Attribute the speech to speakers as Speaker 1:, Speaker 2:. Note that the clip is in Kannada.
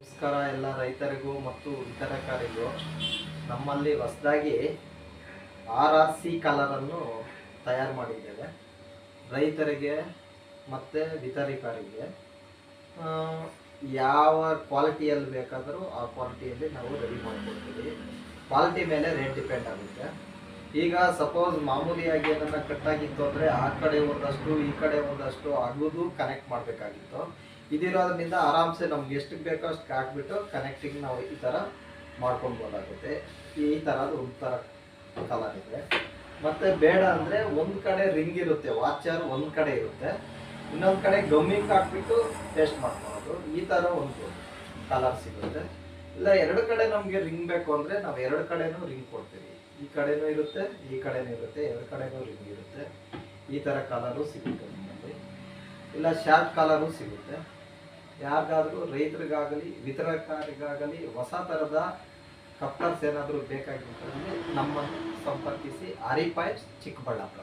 Speaker 1: ನಮಸ್ಕಾರ ಎಲ್ಲ ರೈತರಿಗೂ ಮತ್ತು ವಿತರಕರಿಗೂ. ನಮ್ಮಲ್ಲಿ ಹೊಸದಾಗಿ RRC ಕಲರನ್ನು ತಯಾರು ಮಾಡಿದ್ದೇವೆ. ರೈತರಿಗೆ ಮತ್ತು ವಿತರಕರಿಗೆ ಯಾವ ಕ್ವಾಲಿಟಿಯಲ್ಲಿ ಬೇಕಾದರೂ ಆ ಕ್ವಾಲಿಟಿಯಲ್ಲಿ ನಾವು ರೆಡಿ ಮಾಡಿಕೊಡ್ತೀವಿ. ಕ್ವಾಲಿಟಿ ಮೇಲೆ ರೇಟ್ ಡಿಪೆಂಡ್ ಆಗುತ್ತೆ. ಈಗ ಸಪೋಸ್ ಮಾಮೂಲಿಯಾಗಿ ಏನನ್ನ ಕಟ್ಟಾಗಿತ್ತು ಅಂದರೆ ಆ ಕಡೆ ಒಂದಷ್ಟು ಈ ಕಡೆ ಒಂದಷ್ಟು ಆಗೋದು ಕನೆಕ್ಟ್ ಮಾಡಬೇಕಾಗಿತ್ತು. ಇದಿರೋದ್ರಿಂದ ಆರಾಮ್ಸೆ ನಮ್ಗೆ ಎಷ್ಟು ಬೇಕೋ ಅಷ್ಟು ಹಾಕ್ಬಿಟ್ಟು ಕನೆಕ್ಟಿಂಗ್ ನಾವು ಈ ಥರ ಮಾಡ್ಕೊಳ್ಬೋದಾಗುತ್ತೆ. ಈ ಥರದ್ದು ಒಂಥರ ಕಲರ್ ಇದೆ. ಮತ್ತು ಬೇಡ ಅಂದರೆ ಒಂದು ಕಡೆ ರಿಂಗ್ ಇರುತ್ತೆ, ವಾಚರ್ ಒಂದು ಕಡೆ ಇರುತ್ತೆ, ಇನ್ನೊಂದು ಕಡೆ ಗಮ್ಮಿಂಗ್ ಹಾಕ್ಬಿಟ್ಟು ಟೆಸ್ಟ್ ಮಾಡ್ಕೊಳ್ಳೋದು. ಈ ಥರ ಒಂದು ಕಲರ್ ಸಿಗುತ್ತೆ. ಇಲ್ಲ ಎರಡು ಕಡೆ ನಮಗೆ ರಿಂಗ್ ಬೇಕು ಅಂದರೆ ನಾವು ಎರಡು ಕಡೆನೂ ರಿಂಗ್ ಕೊಡ್ತೀವಿ. ಈ ಕಡೆನೂ ಇರುತ್ತೆ, ಈ ಕಡೆನೂ ಇರುತ್ತೆ, ಎರಡು ಕಡೆನೂ ರಿಂಗ್ ಇರುತ್ತೆ. ಈ ಥರ ಕಲರು ಸಿಗುತ್ತೆ ನಮ್ಮಲ್ಲಿ. ಇಲ್ಲ ಶಾರ್ಟ್ ಕಲರು ಸಿಗುತ್ತೆ. ಯಾರಿಗಾದರೂ ರೈತರಿಗಾಗಲಿ ವಿತರಕರಿಗಾಗಲಿ ಹೊಸ ಥರದ ಕಪ್ಲರ್ಸ್ ಏನಾದರೂ ಬೇಕಾಗಿರ್ತಂದರೆ ನಮ್ಮನ್ನು ಸಂಪರ್ಕಿಸಿ. ಆರಿ ಪೈಪ್ಸ್, ಚಿಕ್ಕಬಳ್ಳಾಪುರ.